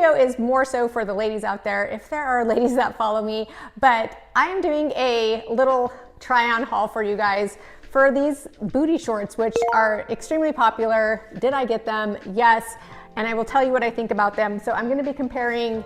video is more so for the ladies out there, if there are ladies that follow me, but I'm doing a little try on haul for you guys for these booty shorts, which are extremely popular. Did I get them? Yes. And I will tell you what I think about them. So I'm gonna be comparing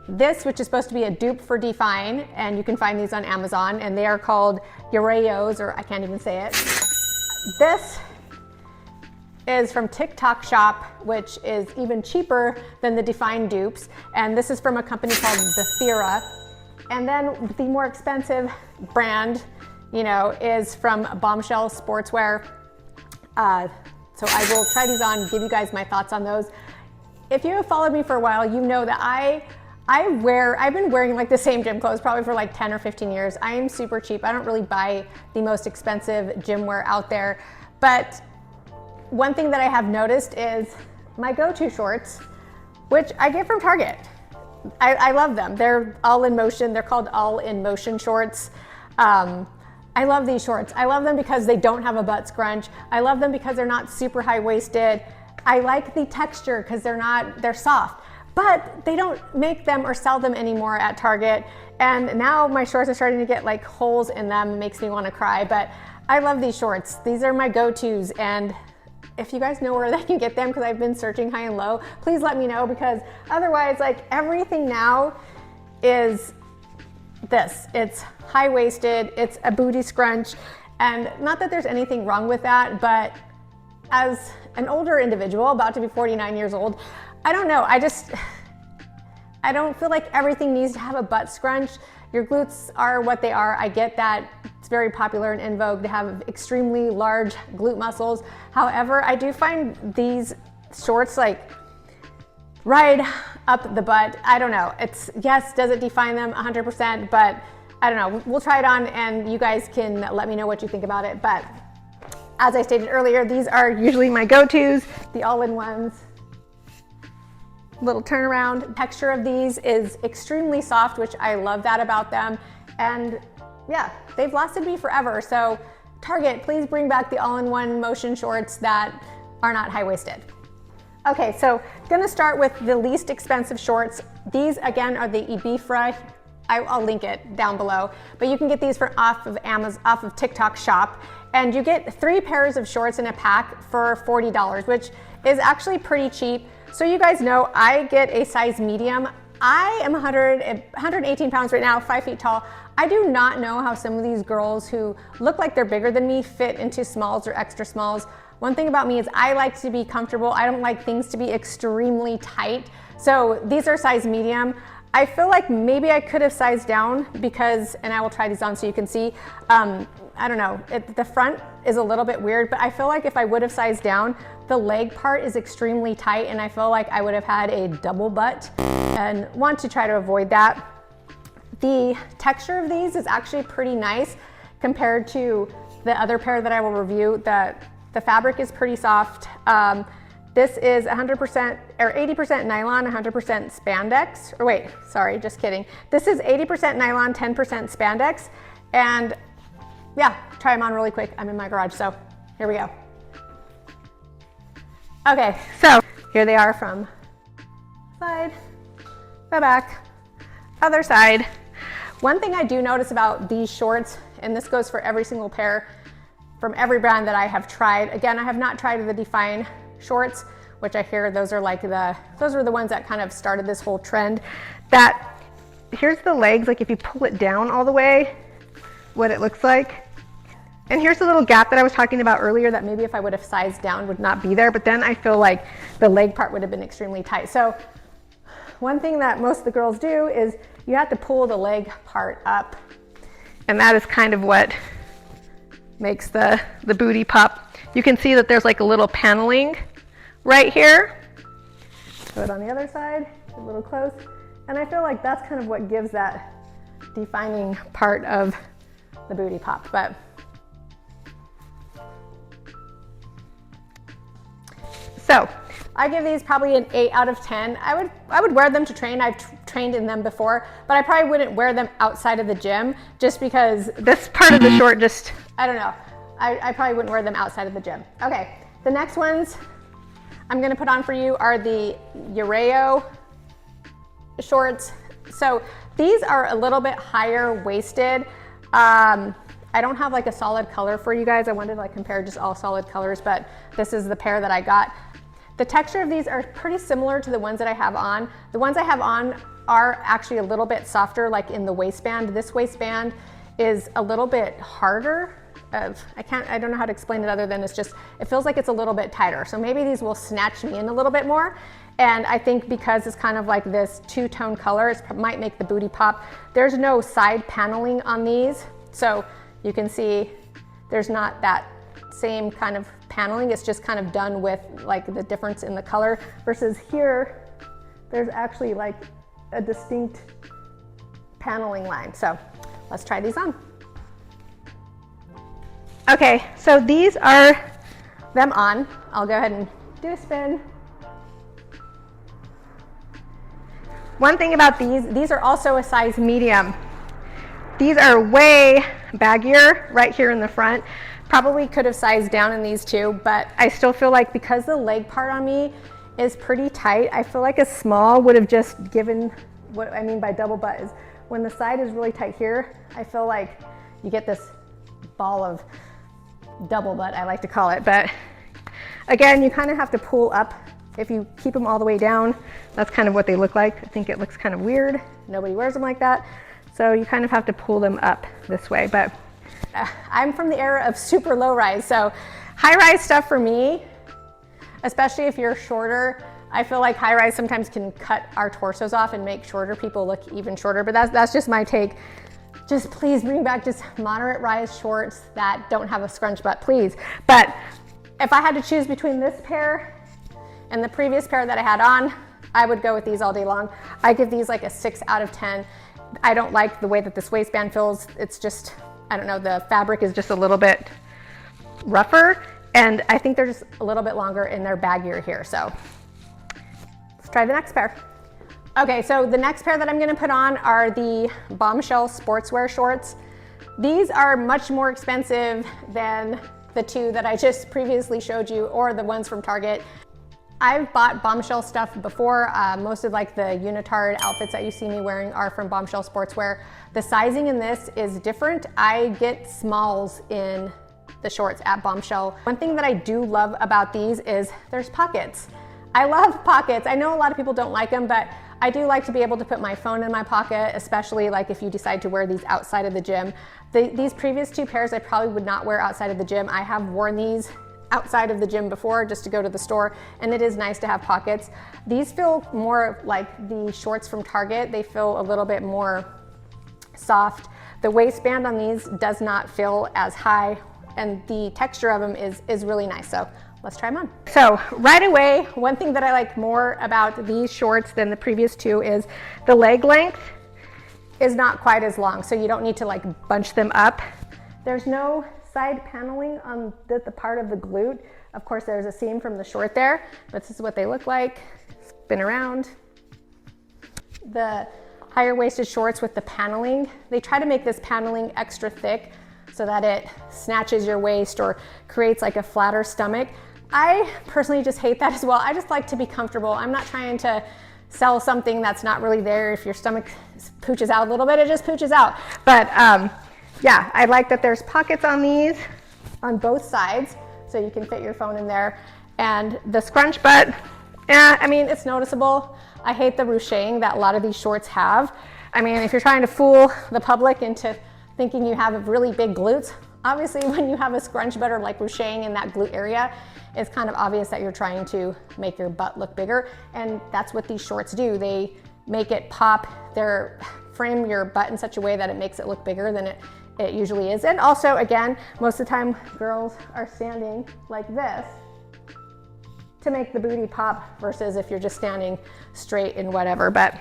this, which is supposed to be a dupe for Define, and you can find these on Amazon, and they are called Ureos, or I can't even say it. This is from TikTok Shop, which is even cheaper than the Define dupes. And this is from a company called Thera. And then the more expensive brand, you know, is from Bombshell Sportswear. So I will try these on, give you guys my thoughts on those. If you have followed me for a while, you know that I've been wearing like the same gym clothes probably for like 10 or 15 years. I am super cheap. I don't really buy the most expensive gym wear out there. But one thing that I have noticed is my go-to shorts, which I get from Target. I love them. They're all in motion. They're called all in motion shorts. I love these shorts. I love them because they don't have a butt scrunch. I love them because they're not super high-waisted. I like the texture because they're soft, but they don't make them or sell them anymore at Target. And now my shorts are starting to get like holes in them. It makes me want to cry, but I love these shorts. These are my go-tos. And if you guys know where they can get them, because I've been searching high and low, please let me know, because otherwise, like, everything now is this. It's high-waisted, it's a booty scrunch, and not that there's anything wrong with that, but as an older individual, about to be 49 years old, I don't know, I don't feel like everything needs to have a butt scrunch. Your glutes are what they are. I get that it's very popular and in vogue to have extremely large glute muscles. However, I do find these shorts like ride up the butt. I don't know. It's, yes, does it define them 100%? But I don't know. We'll try it on and you guys can let me know what you think about it. But as I stated earlier, these are usually my go-tos, the all-in-ones. Little turnaround. Texture of these is extremely soft, which I love that about them. And yeah, they've lasted me forever. So Target, please bring back the all-in-one motion shorts that are not high-waisted. Okay, so gonna start with the least expensive shorts. These again are the Ibifra. I'll link it down below, but you can get these off of Amazon, off of TikTok Shop, and you get 3 pairs of shorts in a pack for $40, which is actually pretty cheap. So you guys know I get a size medium. I am 118 pounds right now, 5 feet tall. I do not know how some of these girls who look like they're bigger than me fit into smalls or extra smalls. One thing about me is I like to be comfortable. I don't like things to be extremely tight. So these are size medium. I feel like maybe I could have sized down because, and I will try these on so you can see, I don't know, the front is a little bit weird, but I feel like if I would have sized down, the leg part is extremely tight and I feel like I would have had a double butt and want to try to avoid that. The texture of these is actually pretty nice compared to the other pair that I will review. The fabric is pretty soft. This is 100% or 80% nylon, 100% spandex. Or wait, sorry, just kidding. This is 80% nylon, 10% spandex. And yeah, try them on really quick. I'm in my garage, so here we go. Okay, so here they are from side, the back, other side. One thing I do notice about these shorts, and this goes for every single pair from every brand that I have tried. Again, I have not tried the Define shorts, which I hear those are like those were the ones that kind of started this whole trend. That here's the legs, like if you pull it down all the way, what it looks like. And here's the little gap that I was talking about earlier that maybe if I would have sized down would not be there, but then I feel like the leg part would have been extremely tight. So one thing that most of the girls do is you have to pull the leg part up, and that is kind of what makes the booty pop. You can see that there's like a little paneling right here. Put it on the other side, a little close. And I feel like that's kind of what gives that defining part of the booty pop. But so I give these probably an 8 out of 10. I would wear them to train. I've trained in them before, but I probably wouldn't wear them outside of the gym just because this part of the short just, I don't know. I probably wouldn't wear them outside of the gym. Okay, the next ones I'm gonna put on for you are the Ureo shorts. So these are a little bit higher waisted. I don't have like a solid color for you guys. I wanted to like compare just all solid colors, but this is the pair that I got. The texture of these are pretty similar to the ones that I have on. The ones I have on are actually a little bit softer, like in the waistband. This waistband is a little bit harder. I don't know how to explain it other than it's just, it feels like it's a little bit tighter. So maybe these will snatch me in a little bit more. And I think because it's kind of like this two-tone color, it might make the booty pop. There's no side paneling on these. So you can see there's not that same kind of paneling. It's just kind of done with like the difference in the color versus here, there's actually like a distinct paneling line. So let's try these on. Okay, so these are them on. I'll go ahead and do a spin. One thing about these are also a size medium. These are way baggier right here in the front. Probably could have sized down in these too, but I still feel like because the leg part on me is pretty tight, I feel like a small would have just given, what I mean by double butt is when the side is really tight here, I feel like you get this ball of double butt, I like to call it. But again, you kind of have to pull up. If you keep them all the way down, that's kind of what they look like. I think it looks kind of weird. Nobody wears them like that. So you kind of have to pull them up this way. But I'm from the era of super low rise. So high rise stuff for me, especially if you're shorter, I feel like high rise sometimes can cut our torsos off and make shorter people look even shorter. But that's just my take. Just please bring back just moderate rise shorts that don't have a scrunch butt, please. But if I had to choose between this pair and the previous pair that I had on, I would go with these all day long. I give these like a 6 out of 10. I don't like the way that this waistband feels. It's just, I don't know, the fabric is just a little bit rougher, and I think they're just a little bit longer and they're baggier here. So let's try the next pair. Okay, so the next pair that I'm gonna put on are the Bombshell sportswear shorts. These are much more expensive than the two that I just previously showed you or the ones from Target. I've bought Bombshell stuff before. Most of like the unitard outfits that you see me wearing are from Bombshell sportswear. The sizing in this is different. I get smalls in the shorts at Bombshell. One thing that I do love about these is there's pockets. I love pockets. I know a lot of people don't like them, but I do like to be able to put my phone in my pocket, especially like if you decide to wear these outside of the gym. These previous two pairs I probably would not wear outside of the gym. I have worn these outside of the gym before just to go to the store, and it is nice to have pockets. These feel more like the shorts from Target. They feel a little bit more soft. The waistband on these does not feel as high, and the texture of them is really nice. So let's try them on. So right away, one thing that I like more about these shorts than the previous two is the leg length is not quite as long, so you don't need to like bunch them up. There's no side paneling on the part of the glute. Of course, there's a seam from the short there, but this is what they look like. Spin around. The higher waisted shorts with the paneling, they try to make this paneling extra thick so that it snatches your waist or creates like a flatter stomach. I personally just hate that as well. I just like to be comfortable. I'm not trying to sell something that's not really there. If your stomach pooches out a little bit, it just pooches out. But yeah, I like that there's pockets on these on both sides, so you can fit your phone in there. And the scrunch butt, I mean, it's noticeable. I hate the ruching that a lot of these shorts have. I mean, if you're trying to fool the public into thinking you have really big glutes, obviously when you have a scrunch butt or like ruching in that glute area, it's kind of obvious that you're trying to make your butt look bigger. And that's what these shorts do. They make it pop. They frame your butt in such a way that it makes it look bigger than it usually is. And also, again, most of the time girls are standing like this to make the booty pop versus if you're just standing straight and whatever. But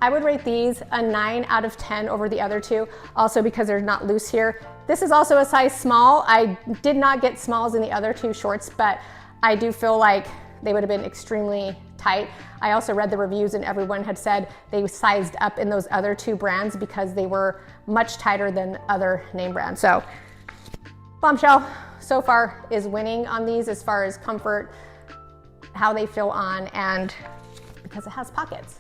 I would rate these a 9 out of 10 over the other two, also because they're not loose here. This is also a size small. I did not get smalls in the other two shorts, but I do feel like they would have been extremely tight. I also read the reviews and everyone had said they sized up in those other two brands because they were much tighter than other name brands. So Bombshell so far is winning on these as far as comfort, how they feel on, and because it has pockets.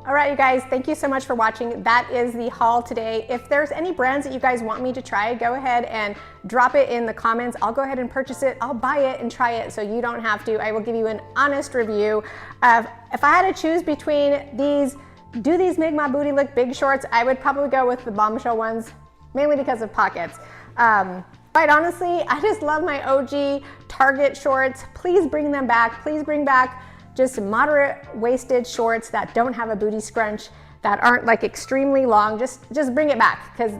All right, you guys, thank you so much for watching. That is the haul today. If there's any brands that you guys want me to try, go ahead and drop it in the comments. I'll go ahead and purchase it. I'll buy it and try it so you don't have to. I will give you an honest review. If I had to choose between these, do these make my booty look big shorts, I would probably go with the Bombshell ones, mainly because of pockets. Quite honestly, I just love my OG Target shorts. Please bring them back. Please bring back just moderate waisted shorts that don't have a booty scrunch, that aren't like extremely long. Just bring it back, because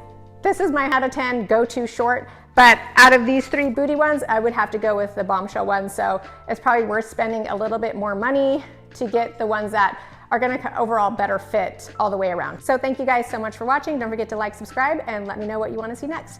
this is my out of 10 go-to short. But out of these 3 booty ones, I would have to go with the Bombshell ones. So it's probably worth spending a little bit more money to get the ones that are gonna overall better fit all the way around. So thank you guys so much for watching. Don't forget to like, subscribe, and let me know what you wanna see next.